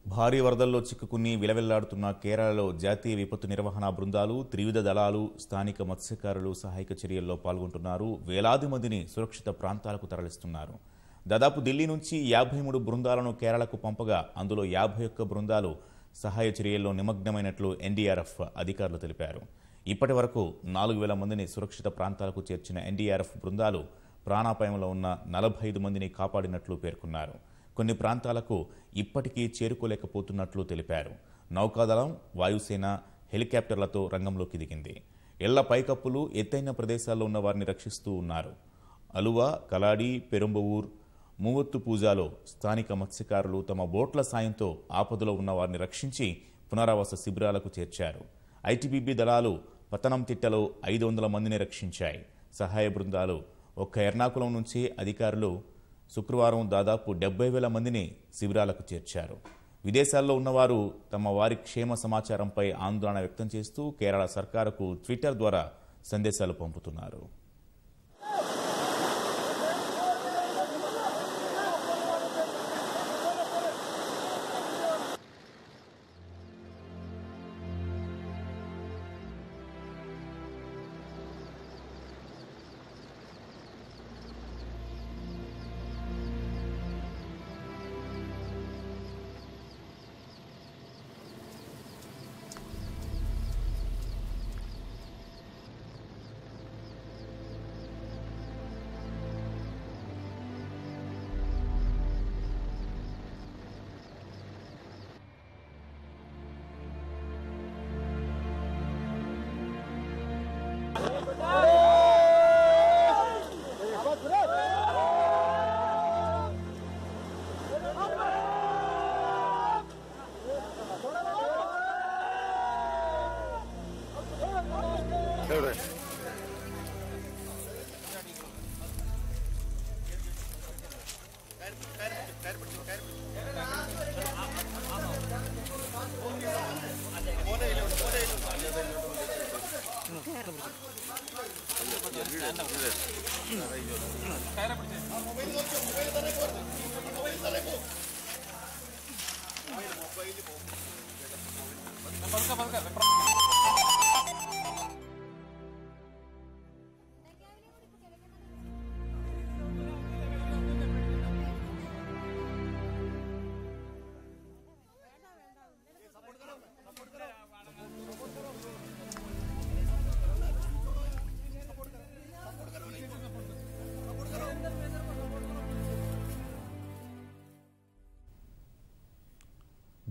భారీ వరదల్లో చిక్కుకుని విలవిల్లాడుతున్న కేరళలో జాతీయ విపత్తు నిర్వహణ బృందాలు, త్రివిధ దళాలు, స్థానిక మత్స్యకారులు సహాయక చర్యల్లో పాల్గొంటున్నారు. వేలాది మందిని సురక్షిత ప్రాంతాలకు తరలిస్తున్నారు. దాదాపు ఢిల్లీ నుంచి 53 బృందాలను కేరళకు పంపగా అందులో 51 బృందాలు సహాయ చర్యల్లో నిమగ్నమైనట్లు ఎన్డీఆర్ఎఫ్ అధికారులు తెలిపారు. ఇప్పటి వరకు 4000 మందిని సురక్షిత ప్రాంతాలకు చేర్చిన ఎన్డీఆర్ఎఫ్ బృందాలు ప్రాణాపాయంలో ఉన్న 45 మందిని కాపాడినట్లు పేర్కొన్నారు. కొన్ని ప్రాంతాలకు ఇప్పటికీ చేరుకోలేకపోతున్నట్లు తెలిపారు. నౌకాదళం, వాయుసేన హెలికాప్టర్లతో రంగంలోకి దిగింది. ఇళ్ల పైకప్పులు, ఎత్తైన ప్రదేశాల్లో ఉన్న వారిని రక్షిస్తూ ఉన్నారు. అలువ, కలాడి, పెరుంబవూర్, మూవత్తుపూజాలో స్థానిక మత్స్యకారులు తమ బోట్ల సాయంతో ఆపదలో ఉన్న వారిని రక్షించి పునరావాస శిబిరాలకు చేర్చారు. ఐటీబీపీ దళాలు పతనంతిట్టలో 500 మందిని రక్షించాయి. సహాయ బృందాలు ఒక్క ఎర్నాకుళం నుంచే అధికారులు శుక్రవారం దాదాపు 70,000 మందిని శిబిరాలకు చేర్చారు. విదేశాల్లో ఉన్నవారు తమ వారి క్షేమ సమాచారంపై ఆందోళన వ్యక్తం చేస్తూ కేరళ సర్కారుకు ట్విట్టర్ ద్వారా సందేశాలు పంపుతున్నారు.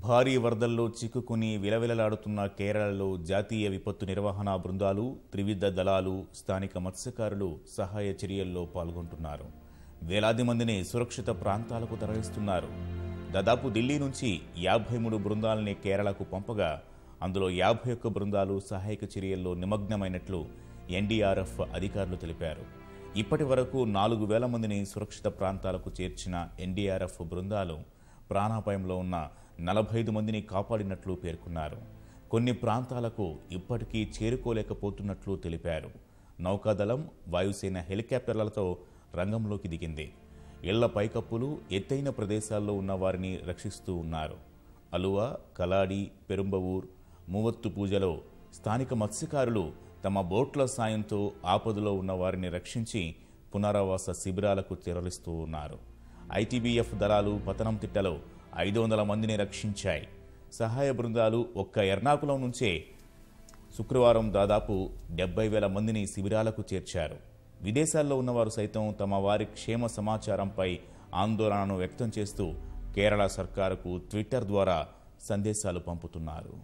భారీ వరదల్లో చిక్కుకుని విలవిలలాడుతున్న కేరళలో జాతీయ విపత్తు నిర్వహణ బృందాలు, త్రివిధ దళాలు, స్థానిక మత్స్యకారులు సహాయ చర్యల్లో పాల్గొంటున్నారు. వేలాది మందిని సురక్షిత ప్రాంతాలకు తరలిస్తున్నారు. దాదాపు ఢిల్లీ నుంచి 53 బృందాలని కేరళకు పంపగా అందులో 51 బృందాలు సహాయక చర్యల్లో నిమగ్నమైనట్లు ఎన్డీఆర్ఎఫ్ అధికారులు తెలిపారు. ఇప్పటి వరకు 4000 మందిని సురక్షిత ప్రాంతాలకు చేర్చిన ఎన్డీఆర్ఎఫ్ బృందాలు ప్రాణాపాయంలో ఉన్న 45 మందిని కాపాడినట్లు పేర్కొన్నారు. కొన్ని ప్రాంతాలకు ఇప్పటికీ చేరుకోలేకపోతున్నట్లు తెలిపారు. నౌకాదళం, వాయుసేన హెలికాప్టర్లతో రంగంలోకి దిగింది. ఇళ్ల పైకప్పులు, ఎత్తైన ప్రదేశాల్లో ఉన్న వారిని రక్షిస్తూ ఉన్నారు. అలువ, కలాడి, పెరుంబవూర్, మూవత్తుపూజలో స్థానిక మత్స్యకారులు తమ బోట్ల సాయంతో ఆపదలో ఉన్న వారిని రక్షించి పునరావాస శిబిరాలకు తరలిస్తూ ఉన్నారు. ఐటీబీఎఫ్ దళాలు పతనంతిట్టలో 500 మందిని రక్షించాయి. సహాయ బృందాలు ఒక్క ఎర్నాకుళం నుంచే శుక్రవారం దాదాపు 70,000 మందిని శిబిరాలకు చేర్చారు. విదేశాల్లో ఉన్నవారు సైతం తమ వారి క్షేమ సమాచారంపై ఆందోళనను వ్యక్తం చేస్తూ కేరళ సర్కారుకు ట్విట్టర్ ద్వారా సందేశాలు పంపుతున్నారు.